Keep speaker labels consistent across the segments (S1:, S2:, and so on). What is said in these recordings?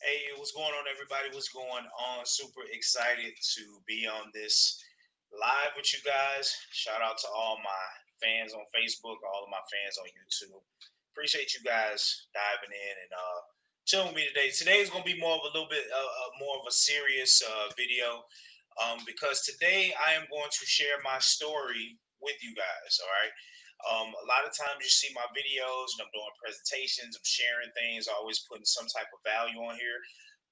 S1: Hey, what's going on, everybody? What's going on? Super excited to be on this live with you guys. Shout out to all my fans on Facebook, all of my fans on YouTube. Appreciate you guys diving in and chilling with me today. Today is going to be more of a little bit more of a serious video because today I am going to share my story with you guys. All right. A lot of times you see my videos and I'm doing presentations, I'm sharing things, always putting some type of value on here.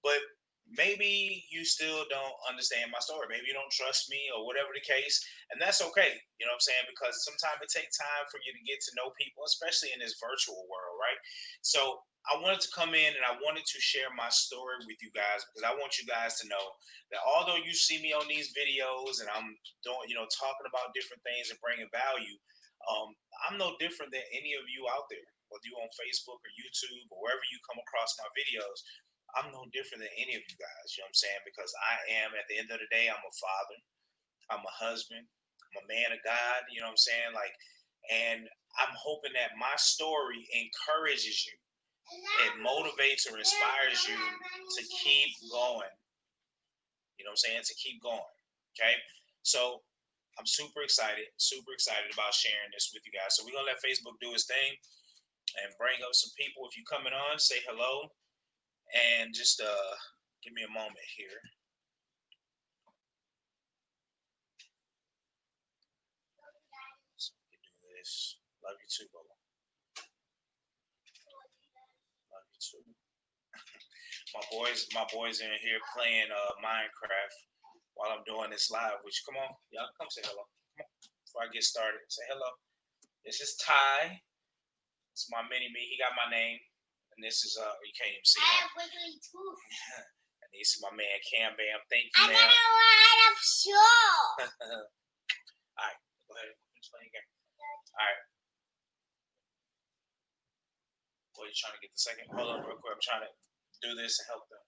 S1: But maybe you still don't understand my story. Maybe you don't trust me or whatever the case. And that's okay. You know what I'm saying? Because sometimes it takes time for you to get to know people, especially in this virtual world, right? So I wanted to come in and I wanted to share my story with you guys because I want you guys to know that although you see me on these videos and I'm doing, talking about different things and bringing value, um, I'm no different than any of you out there, whether you on Facebook or YouTube or wherever you come across my videos. I'm no different than any of you guys. You know what I'm saying? Because I am, at the end of the day, I'm a father, I'm a husband, I'm a man of God. You know what I'm saying? Like, and I'm hoping that my story encourages you, it motivates or inspires you to keep going. You know what I'm saying? To keep going. Okay. So I'm super excited about sharing this with you guys. So we're gonna let Facebook do its thing and bring up some people. If you're coming on, say hello and just give me a moment here. So we can do this. Love you too, Bubba. Love you too. My boys in here playing Minecraft while I'm doing this live. Which come on, y'all come say hello. Come on. Before I get started, say hello. This is Ty. It's my mini me. He got my name, and this is you can't even see him. I have wiggly tooth. And this is my man Cam Bam. Thank you, man. I got a lot of show. All right, go ahead. Explain again. All right. What are you trying to get the second? Hold on, real quick. I'm trying to do this and help them.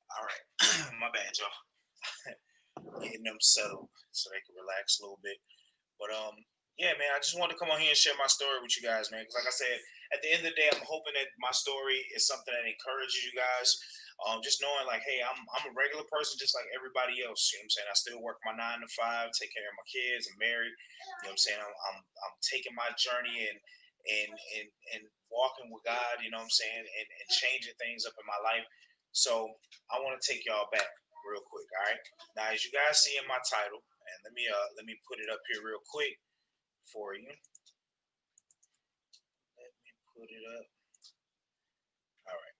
S1: All right, my bad, y'all. Getting them settled so they can relax a little bit. But yeah, man, I just wanted to come on here and share my story with you guys, man. Because like I said, at the end of the day, I'm hoping that my story is something that encourages you guys. Just knowing like, hey, I'm a regular person just like everybody else. You know what I'm saying? I still work my 9 to 5, take care of my kids. I'm married. You know what I'm saying? I'm taking my journey and walking with God. You know what I'm saying? And changing things up in my life. So I want to take y'all back real quick. All right. Now, as you guys see in my title, and let me put it up here real quick for you. Let me put it up. All right.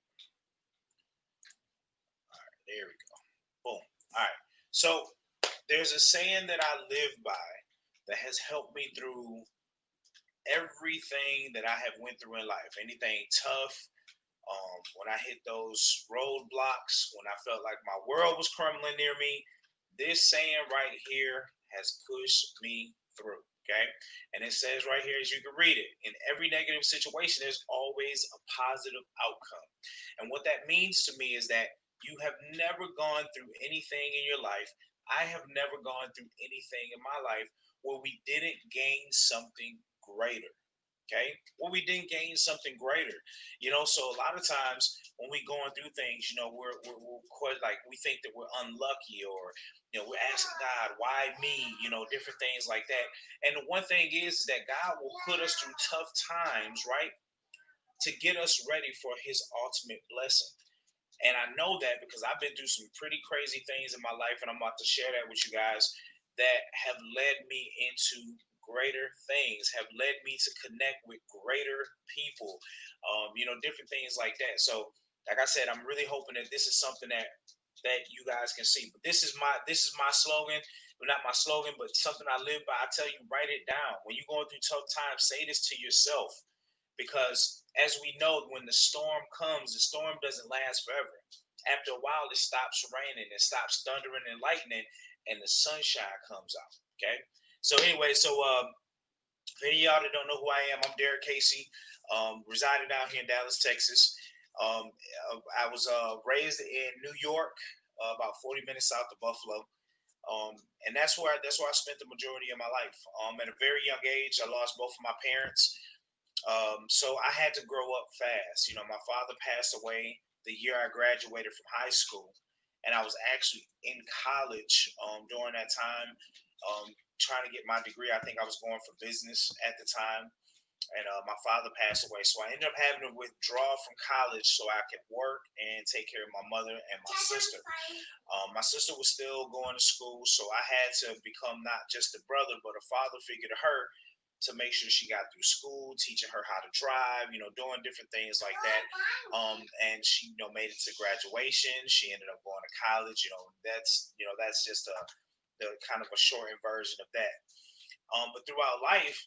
S1: All right. There we go. Boom. All right. So there's a saying that I live by that has helped me through everything that I have went through in life. Anything tough, when I hit those roadblocks, when I felt like my world was crumbling near me, this saying right here has pushed me through. Okay. And it says right here, as you can read it, in every negative situation, there's always a positive outcome. And what that means to me is that you have never gone through anything in your life. I have never gone through anything in my life where we didn't gain something greater. Okay, well, we didn't gain something greater, So a lot of times when we going through things, we're quite like we think that we're unlucky, or we're asking God, why me? Different things like that. And the one thing is that God will put us through tough times, right, to get us ready for His ultimate blessing. And I know that because I've been through some pretty crazy things in my life, and I'm about to share that with you guys that have led me into greater things, have led me to connect with greater people, different things like that. So like I said, I'm really hoping that this is something that you guys can see. But this is my slogan. Well, not my slogan, but something I live by. I tell you, write it down. When you're going through tough times, say this to yourself. Because as we know, when the storm comes, the storm doesn't last forever. After a while, it stops raining, it stops thundering and lightning, and the sunshine comes out. Okay. So anyway, for any of y'all that don't know who I am, I'm Derrick Casey, residing down here in Dallas, Texas. I was raised in New York, about 40 minutes south of Buffalo. And that's where I spent the majority of my life. At a very young age, I lost both of my parents. So I had to grow up fast. You know, my father passed away the year I graduated from high school, and I was actually in college during that time, trying to get my degree. I think I was going for business at the time, and my father passed away. So I ended up having to withdraw from college so I could work and take care of my mother and my sister. My sister was still going to school, so I had to become not just a brother, but a father figure to her to make sure she got through school, teaching her how to drive, doing different things like that. And she, made it to graduation. She ended up going to college. That's just the kind of a shortened version of that. But throughout life,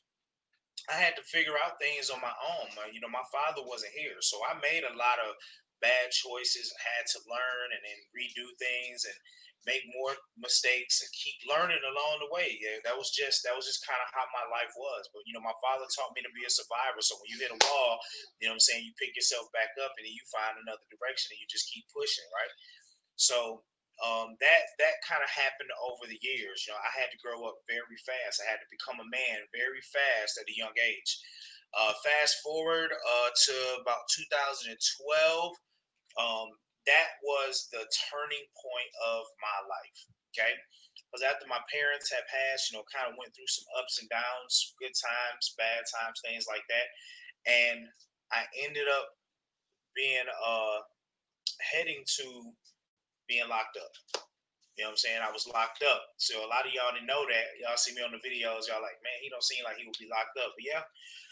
S1: I had to figure out things on my own. My father wasn't here, so I made a lot of bad choices and had to learn and then redo things and make more mistakes and keep learning along the way. Yeah, that was just kind of how my life was. But my father taught me to be a survivor. So when you hit a wall, what I'm saying, you pick yourself back up and then you find another direction and you just keep pushing, right? So that kind of happened over the years. I had to grow up very fast. I had to become a man very fast at a young age. Fast forward to about 2012. Um, that was the turning point of my life. Okay, because after my parents had passed, kind of went through some ups and downs, good times, bad times, things like that, and I ended up being heading to being locked up. You know what I'm saying? I was locked up. So a lot of y'all didn't know that. Y'all see me on the videos. Y'all like, man, he don't seem like he would be locked up. But yeah,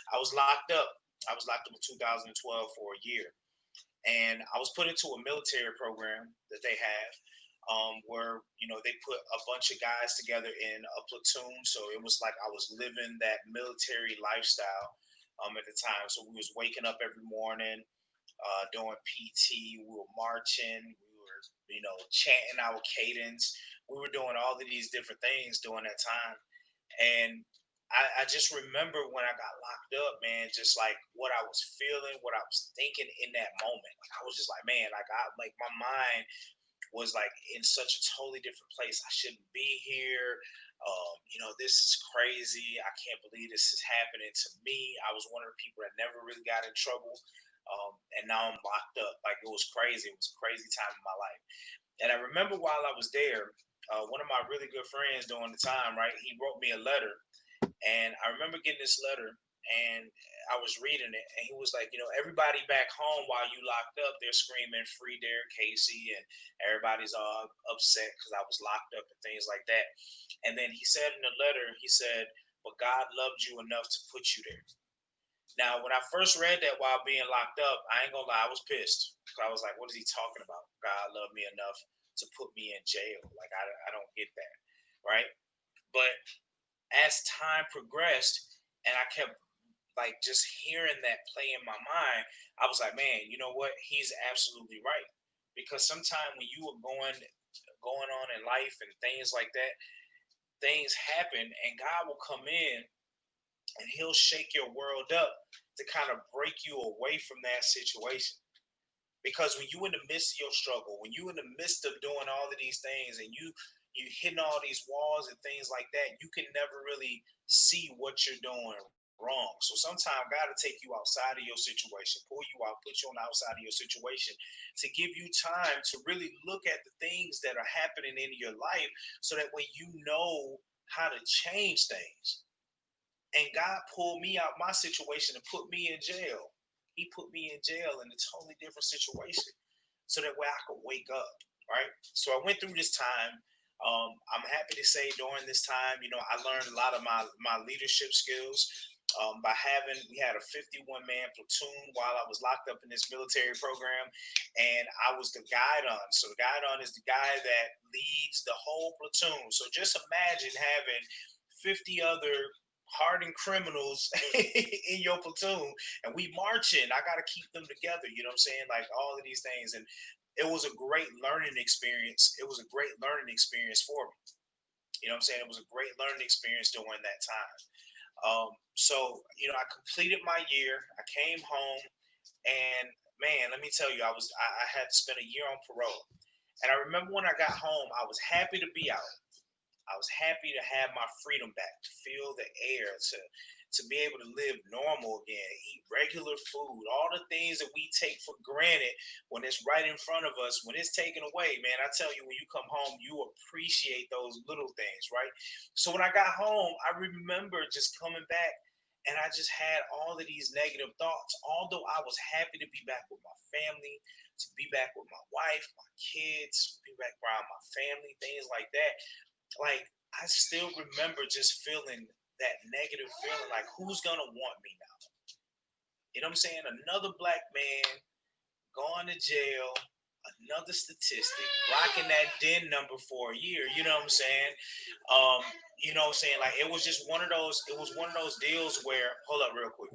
S1: I was locked up. I was locked up in 2012 for a year. And I was put into a military program that they have, where, they put a bunch of guys together in a platoon. So it was like I was living that military lifestyle at the time. So we was waking up every morning, doing PT. We were marching. We were, chanting our cadence. We were doing all of these different things during that time. And I just remember when I got locked up, man, just like what I was feeling, what I was thinking in that moment. Like I was just like, man, like my mind was like in such a totally different place. I shouldn't be here. This is crazy. I can't believe this is happening to me. I was one of the people that never really got in trouble. And now I'm locked up. Like it was crazy. It was a crazy time in my life. And I remember while I was there, one of my really good friends during the time, right, he wrote me a letter. And I remember getting this letter and I was reading it, and he was like, everybody back home while you locked up, they're screaming free Derrick Casey, and everybody's all upset because I was locked up and things like that. And then he said in the letter, he said, but God loved you enough to put you there. Now, when I first read that while being locked up, I ain't gonna lie, I was pissed. I was like, what is he talking about? God loved me enough to put me in jail. Like, I don't get that. Right. But as time progressed and I kept like just hearing that play in my mind, I was like, man, you know what? He's absolutely right. Because sometimes when you are going on in life and things like that, things happen and God will come in and he'll shake your world up to kind of break you away from that situation. Because when you in the midst of your struggle, when you in the midst of doing all of these things and you hitting all these walls and things like that, you can never really see what you're doing wrong. So sometimes God will take you outside of your situation, pull you out, put you on the outside of your situation to give you time to really look at the things that are happening in your life so that way you know how to change things. And God pulled me out my situation and put me in jail. He put me in jail in a totally different situation so that way I could wake up, right? So I went through this time. I'm happy to say during this time, I learned a lot of my leadership skills. We had a 51 man platoon while I was locked up in this military program, and I was the guidon. So the guidon is the guy that leads the whole platoon. So just imagine having 50 other hardened criminals in your platoon, and we marching. I got to keep them together. You know what I'm saying? Like all of these things, and it was a great learning experience. It was a great learning experience for me. You know what I'm saying? It was a great learning experience during that time. I completed my year. I came home, and man, let me tell you, I had to spend a year on parole. And I remember when I got home, I was happy to be out. I was happy to have my freedom back, to feel the air, to be able to live normal again, eat regular food, all the things that we take for granted when it's right in front of us, when it's taken away, man. I tell you, when you come home, you appreciate those little things, right? So when I got home, I remember just coming back and I just had all of these negative thoughts. Although I was happy to be back with my family, to be back with my wife, my kids, be back around my family, things like that, like I still remember just feeling that negative feeling like who's gonna want me now? You know what I'm saying? Another black man going to jail, another statistic, rocking that DIN number for a year, you know what I'm saying? Um, you know what I'm saying? Like it was one of those deals where hold up real quick.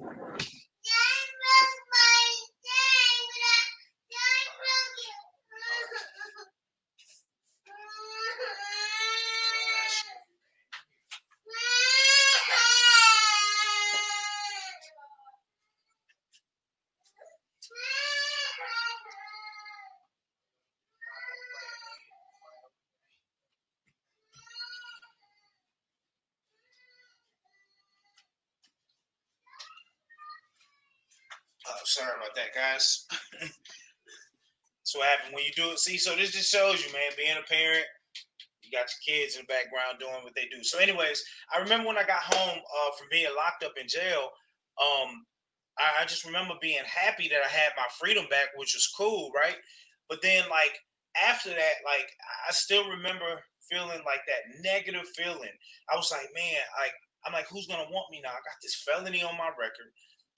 S1: Sorry about that, guys. That's what happened when you do it. See, so this just shows you, man, being a parent, you got your kids in the background doing what they do. So, anyways, I remember when I got home from being locked up in jail. I just remember being happy that I had my freedom back, which was cool, right? But then, like after that, like I still remember feeling like that negative feeling. I was like, man, I'm like, who's gonna want me now? I got this felony on my record.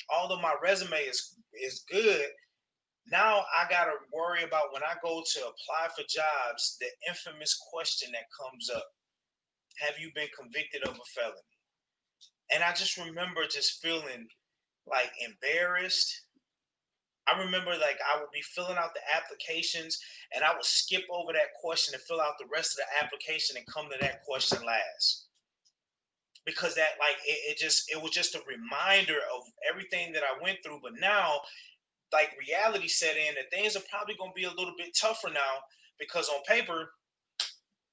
S1: Although my resume is good, now I gotta worry about when I go to apply for jobs, the infamous question that comes up: have you been convicted of a felony? And I just remember just feeling like embarrassed. I remember like I would be filling out the applications and I would skip over that question and fill out the rest of the application and come to that question last. Because that like it was just a reminder of everything that I went through. But now like reality set in that things are probably gonna be a little bit tougher now because on paper,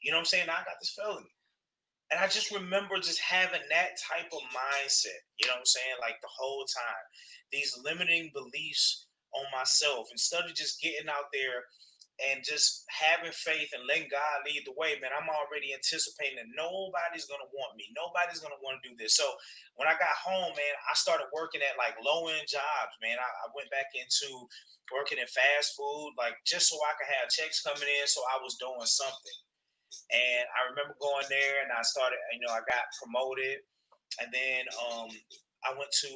S1: you know what I'm saying, I got this felony. And I just remember just having that type of mindset, you know what I'm saying? Like the whole time, these limiting beliefs on myself, instead of just getting out there and just having faith and letting God lead the way, man, I'm already anticipating that nobody's gonna want me. Nobody's gonna want to do this. So when I got home, man, I started working at like low end jobs, man. I went back into working in fast food, like just so I could have checks coming in, so I was doing something. And I remember going there and I started, I got promoted. And then I went to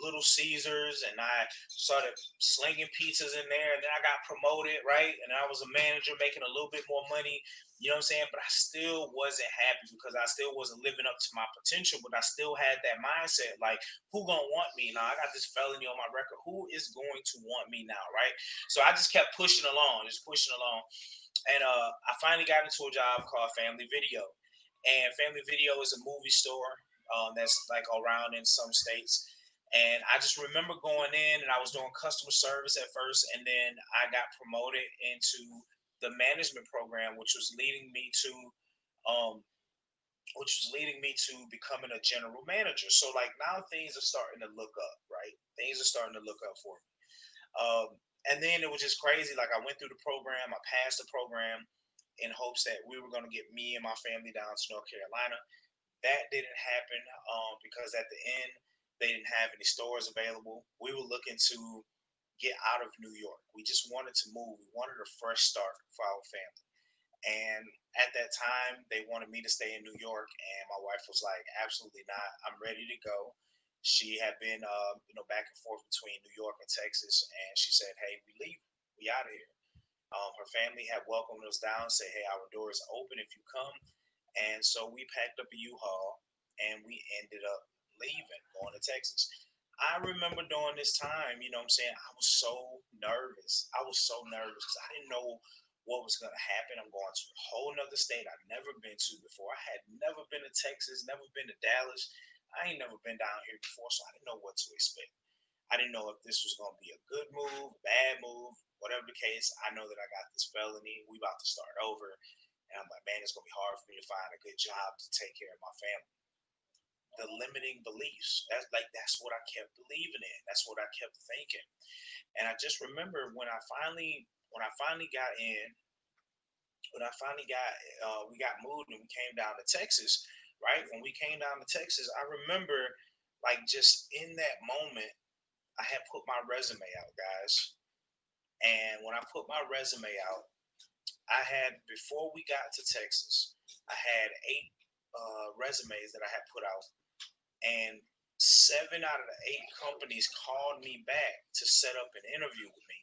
S1: Little Caesars and I started slinging pizzas in there. And then I got promoted, right? And I was a manager making a little bit more money, you know what I'm saying? But I still wasn't happy because I still wasn't living up to my potential. But I still had that mindset like, who gonna want me now? I got this felony on my record. Who is going to want me now, right? So I just kept pushing along, just pushing along. And I finally got into a job called Family Video. And Family Video is a movie store that's like around in some states. And I just remember going in and I was doing customer service at first, and then I got promoted into the management program, um, which was leading me to becoming a general manager. So like now things are starting to look up, right? Things are starting to look up for me. Um, and then it was just crazy. Like I went through the program, I passed the program in hopes that we were going to get me and my family down to North Carolina. That didn't happen because at the end they didn't have any stores available. We were looking to get out of New York. We just wanted to move. We wanted a fresh start for our family. And at that time, they wanted me to stay in New York, and my wife was like, "Absolutely not. I'm ready to go." She had been, back and forth between New York and Texas, and she said, "Hey, we leave. We out of here." Her family had welcomed us down, say, "Hey, our door is open if you come." And so we packed up a U-Haul and we ended up leaving, going to Texas. I remember during this time, you know what I'm saying, I was so nervous. I was so nervous because I didn't know what was going to happen. I'm going to a whole nother state I've never been to before. I had never been to Texas, never been to Dallas. I ain't never been down here before, so I didn't know what to expect. I didn't know if this was going to be a good move, bad move, whatever the case. I know that I got this felony. We about to start over. And I'm like, man, it's going to be hard for me to find a good job to take care of my family. The limiting beliefs. That's what I kept believing in. That's what I kept thinking. And I just remember when I finally got in, when I finally got we got moved and we came down to Texas, right? When we came down to Texas, I remember like just in that moment, I had put my resume out, guys. And when I put my resume out, I had before we got to Texas, I had eight resumes that I had put out, and seven out of the eight companies called me back to set up an interview with me.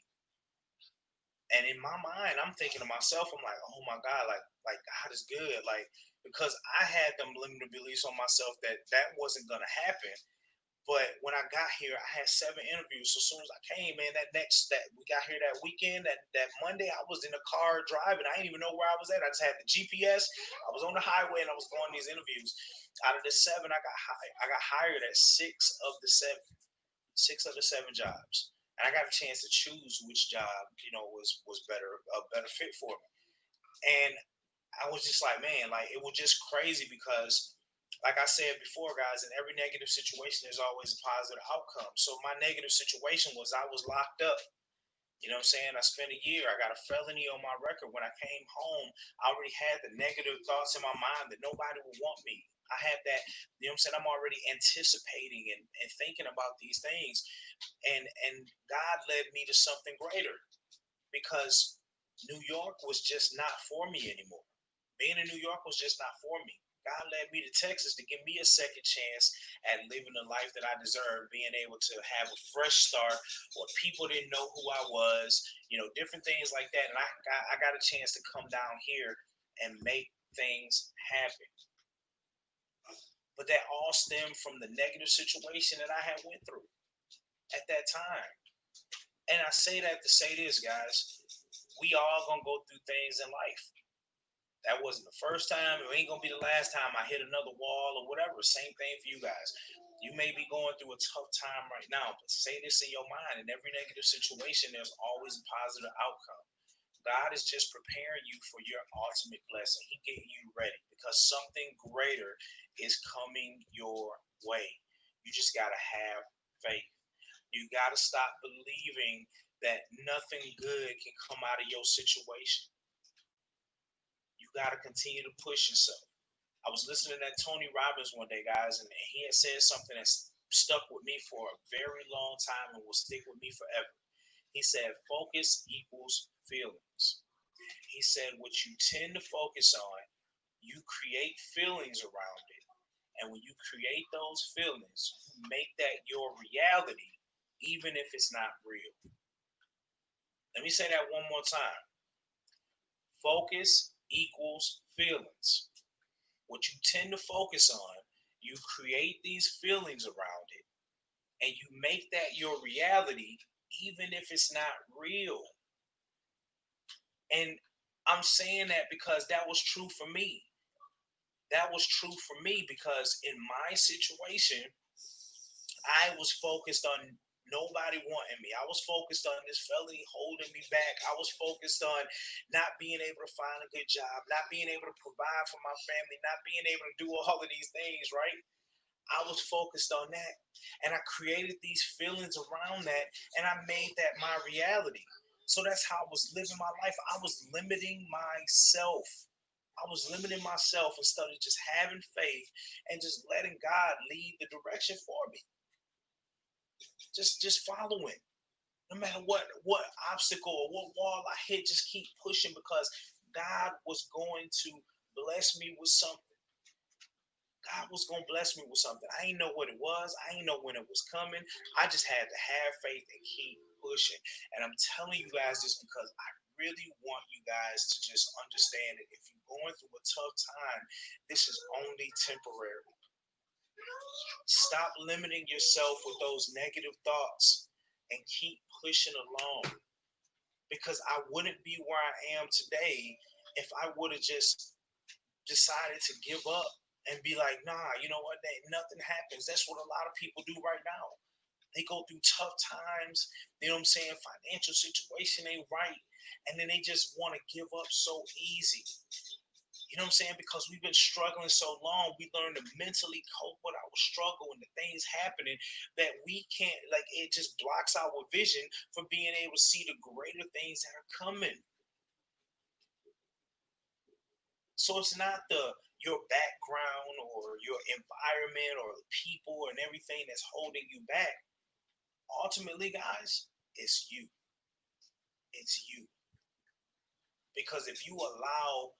S1: And in my mind, I'm thinking to myself, I'm like, oh my God, like God is good, like because I had them limited beliefs on myself that that wasn't gonna happen. But when I got here, I had seven interviews. So as soon as I came, man, that we got here that weekend, that Monday, I was in the car driving. I didn't even know where I was at. I just had the GPS. I was on the highway and I was going to these interviews. Out of the seven, I got hired at six of the seven jobs. And I got a chance to choose which job, was better, a better fit for me. And I was just like, man, like it was just crazy because, like I said before, guys, in every negative situation, there's always a positive outcome. So my negative situation was I was locked up. You know what I'm saying? I spent a year. I got a felony on my record. When I came home, I already had the negative thoughts in my mind that nobody would want me. I had that, you know what I'm saying? I'm already anticipating and thinking about these things. And God led me to something greater because New York was just not for me anymore. Being in New York was just not for me. God led me to Texas to give me a second chance at living the life that I deserve, being able to have a fresh start where people didn't know who I was, different things like that. And I got a chance to come down here and make things happen. But that all stemmed from the negative situation that I had went through at that time. And I say that to say this, guys. We all gonna go through things in life. That wasn't the first time. It ain't gonna be the last time I hit another wall or whatever. Same thing for you guys. You may be going through a tough time right now, but say this in your mind. In every negative situation, there's always a positive outcome. God is just preparing you for your ultimate blessing. He getting you ready because something greater is coming your way. You just gotta have faith. You gotta stop believing that nothing good can come out of your situation. You got to continue to push yourself. I was listening to that Tony Robbins one day, guys, and he had said something that stuck with me for a very long time and will stick with me forever. He said, focus equals feelings. He said, what you tend to focus on, you create feelings around it. And when you create those feelings, you make that your reality, even if it's not real. Let me say that one more time. Focus equals feelings. What you tend to focus on, you create these feelings around it, and you make that your reality, even if it's not real. And I'm saying that because that was true for me. That was true for me because in my situation, I was focused on nobody wanting me. I was focused on this felony holding me back. I was focused on not being able to find a good job, not being able to provide for my family, not being able to do all of these things, right? I was focused on that. And I created these feelings around that and I made that my reality. So that's how I was living my life. I was limiting myself. I was limiting myself instead of just having faith and just letting God lead the direction for me. Just following. No matter what obstacle or what wall I hit, just keep pushing because God was going to bless me with something. God was gonna bless me with something. I didn't know what it was. I didn't know when it was coming. I just had to have faith and keep pushing. And I'm telling you guys this because I really want you guys to just understand that if you're going through a tough time, this is only temporary. Stop limiting yourself with those negative thoughts and keep pushing along. Because I wouldn't be where I am today if I would have just decided to give up and be like, nah, you know what? Nothing happens. That's what a lot of people do right now. They go through tough times, you know what I'm saying? Financial situation ain't right. And then they just want to give up so easy. You know what I'm saying? Because we've been struggling so long, we learn to mentally cope with our struggle and the things happening that we can't, like, it just blocks our vision for being able to see the greater things that are coming. So it's not your background or your environment or the people and everything that's holding you back. Ultimately, guys, it's you. It's you. Because if you allow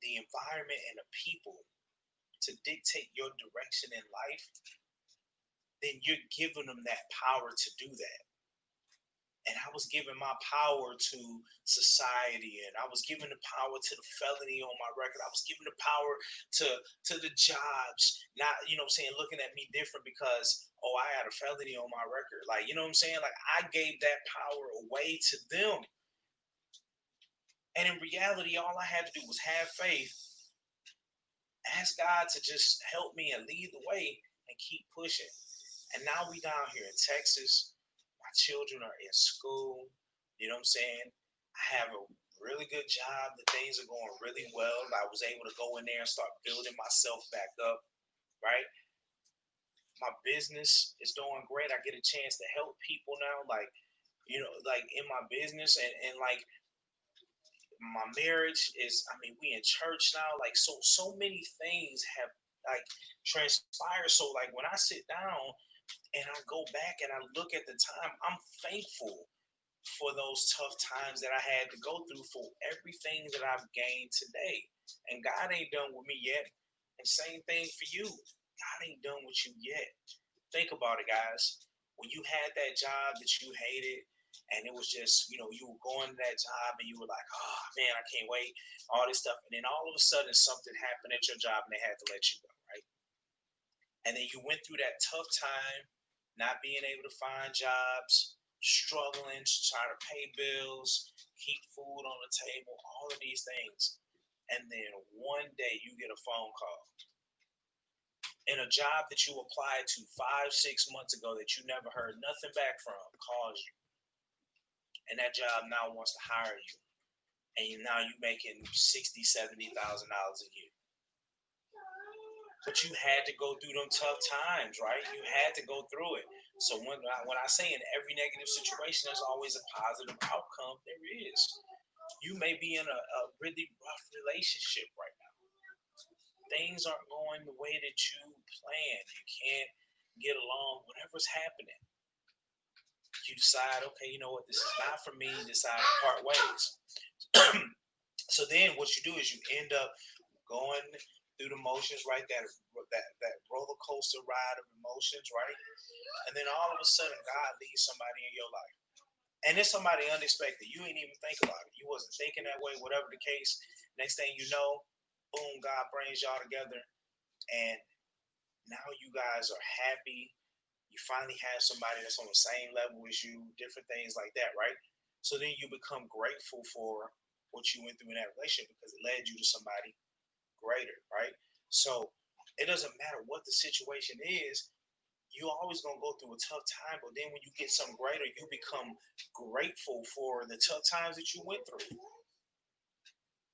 S1: the environment and the people to dictate your direction in life, then you're giving them that power to do that. And I was giving my power to society, and I was giving the power to the felony on my record. I was giving the power to the jobs, not, you know what I'm saying, looking at me different because, oh, I had a felony on my record. Like, you know what I'm saying? Like, I gave that power away to them. And in reality, all I had to do was have faith, ask God to just help me and lead the way and keep pushing. And now we down here in Texas. My children are in school. You know what I'm saying? I have a really good job. The things are going really well. I was able to go in there and start building myself back up, right? My business is doing great. I get a chance to help people now, like, you know, like in my business, and like my marriage is, I mean, we in church now. Like, so many things have like transpired. So like when I sit down and I go back and I look at the time, I'm thankful for those tough times that I had to go through, for everything that I've gained today. And God ain't done with me yet. And same thing for you. God ain't done with you yet. Think about it, guys. When you had that job that you hated, and it was just, you know, you were going to that job and you were like, oh man, I can't wait, all this stuff. And then all of a sudden something happened at your job and they had to let you go, right? And then you went through that tough time, not being able to find jobs, struggling to try to pay bills, keep food on the table, all of these things. And then one day you get a phone call, and a job that you applied to 5, 6 months ago that you never heard nothing back from calls you. And that job now wants to hire you. And now you're making $60,000, $70,000 a year. But you had to go through them tough times, right? You had to go through it. So when I say in every negative situation, there's always a positive outcome. There is. You may be in a really rough relationship right now. Things aren't going the way that you planned. You can't get along. Whatever's happening, you decide, okay, you know what, this is not for me. Decide to part ways. So then, what you do is you end up going through the motions, right? That roller coaster ride of emotions, right? And then all of a sudden, God leads somebody in your life, and it's somebody unexpected. You ain't even think about it. You wasn't thinking that way. Whatever the case, next thing you know, boom, God brings y'all together, and now you guys are happy. You finally have somebody that's on the same level as you. Different things like that, right? So then you become grateful for what you went through in that relationship because it led you to somebody greater, right? So it doesn't matter what the situation is, you always gonna go through a tough time, but then when you get something greater, you become grateful for the tough times that you went through.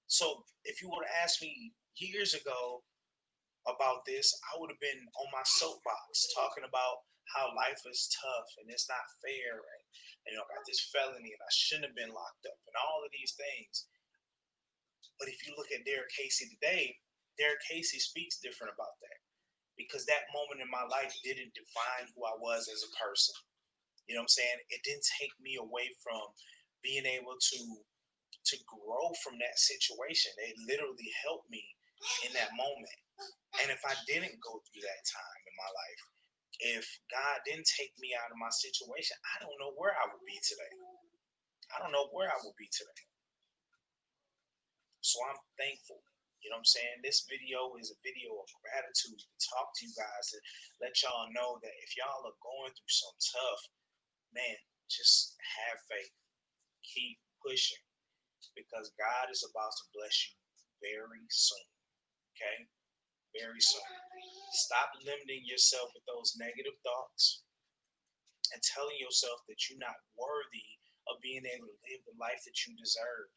S1: So if you would have asked me years ago about this, I would have been on my soapbox talking about how life is tough and it's not fair, and you know, I got this felony and I shouldn't have been locked up and all of these things. But if you look at Derrick Casey today, Derrick Casey speaks different about that because that moment in my life didn't define who I was as a person. You know what I'm saying? It didn't take me away from being able to grow from that situation. It literally helped me in that moment. And if I didn't go through that time in my life, if God didn't take me out of my situation, I don't know where I would be today. I don't know where I would be today. So I'm thankful. You know what I'm saying? This video is a video of gratitude to talk to you guys and let y'all know that if y'all are going through some tough, man, just have faith. Keep pushing because God is about to bless you very soon. Okay? Very soon. Stop limiting yourself with those negative thoughts and telling yourself that you're not worthy of being able to live the life that you deserve.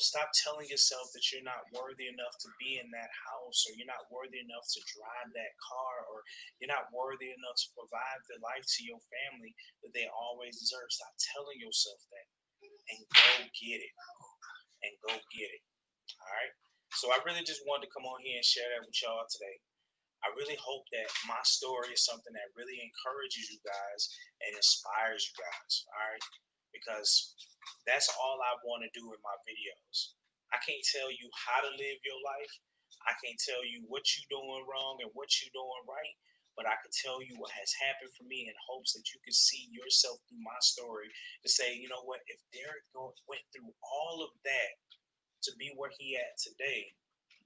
S1: Stop telling yourself that you're not worthy enough to be in that house, or you're not worthy enough to drive that car, or you're not worthy enough to provide the life to your family that they always deserve. Stop telling yourself that and go get it. And go get it. All right. So I really just wanted to come on here and share that with y'all today. I really hope that my story is something that really encourages you guys and inspires you guys. All right. Because that's all I want to do in my videos. I can't tell you how to live your life. I can't tell you what you're doing wrong and what you're doing right. But I can tell you what has happened for me in hopes that you can see yourself through my story to say, you know what, if Derrick went through all of that to be where he at today,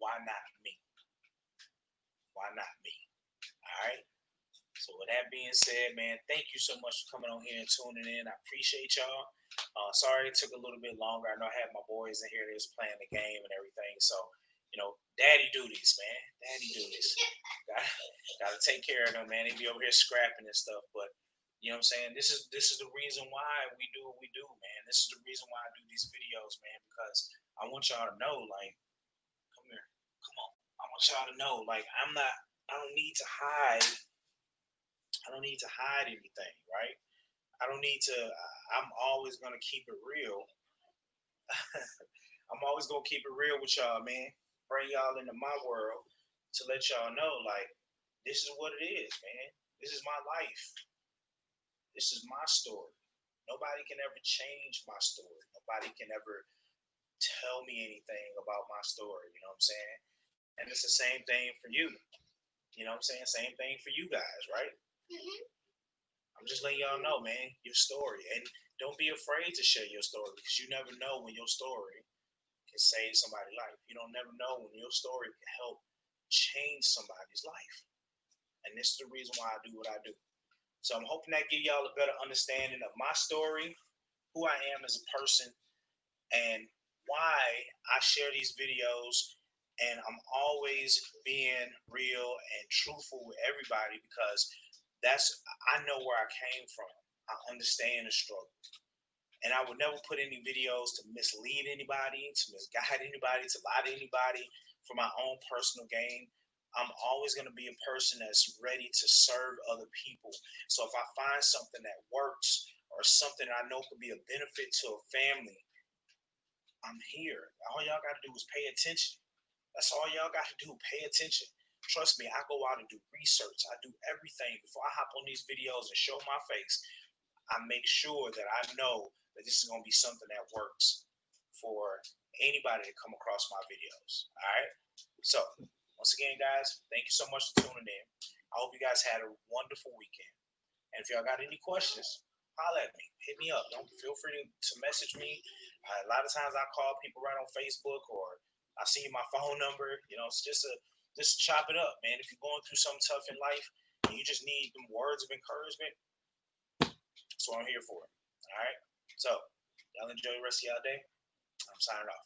S1: why not me? Why not me? All right. So with that being said, man, thank you so much for coming on here and tuning in. I appreciate y'all. Sorry it took a little bit longer. I know I had my boys in here that was playing the game and everything. So, daddy duties, man. Daddy duties. Gotta take care of them, man. They be over here scrapping and stuff. But you know what I'm saying? This is the reason why we do what we do, man. This is the reason why I do these videos, man, because I want y'all to know, like, come here. Come on. I want y'all to know, like, I don't need to hide. I don't need to hide anything, right? I don't need to. I'm always gonna keep it real. I'm always gonna keep it real with y'all, man. Bring y'all into my world to let y'all know, like, this is what it is, man. This is my life. This is my story. Nobody can ever change my story. Nobody can ever tell me anything about my story. You know what I'm saying? And it's the same thing for you. You know what I'm saying? Same thing for you guys, right? I'm just letting y'all know, man, your story. And don't be afraid to share your story because you never know when your story can save somebody's life. You don't never know when your story can help change somebody's life. And this is the reason why I do what I do. So I'm hoping that give y'all a better understanding of my story, who I am as a person, and why I share these videos. And I'm always being real and truthful with everybody because I know where I came from. I understand the struggle. And I would never put any videos to mislead anybody, to misguide anybody, to lie to anybody for my own personal gain. I'm always going to be a person that's ready to serve other people. So if I find something that works or something I know could be a benefit to a family, I'm here. All y'all got to do is pay attention. That's all y'all got to do. Pay attention. Trust me, I go out and do research. I do everything before I hop on these videos and show my face. I make sure that I know that this is going to be something that works for anybody to come across my videos. All right. So, once again, guys, thank you so much for tuning in. I hope you guys had a wonderful weekend. And if y'all got any questions, holler at me. Hit me up. Don't feel free to message me. A lot of times I call people right on Facebook or I see my phone number. It's just chop it up, man. If you're going through something tough in life and you just need them words of encouragement, that's what I'm here for. All right. So y'all enjoy the rest of y'all day. I'm signing off.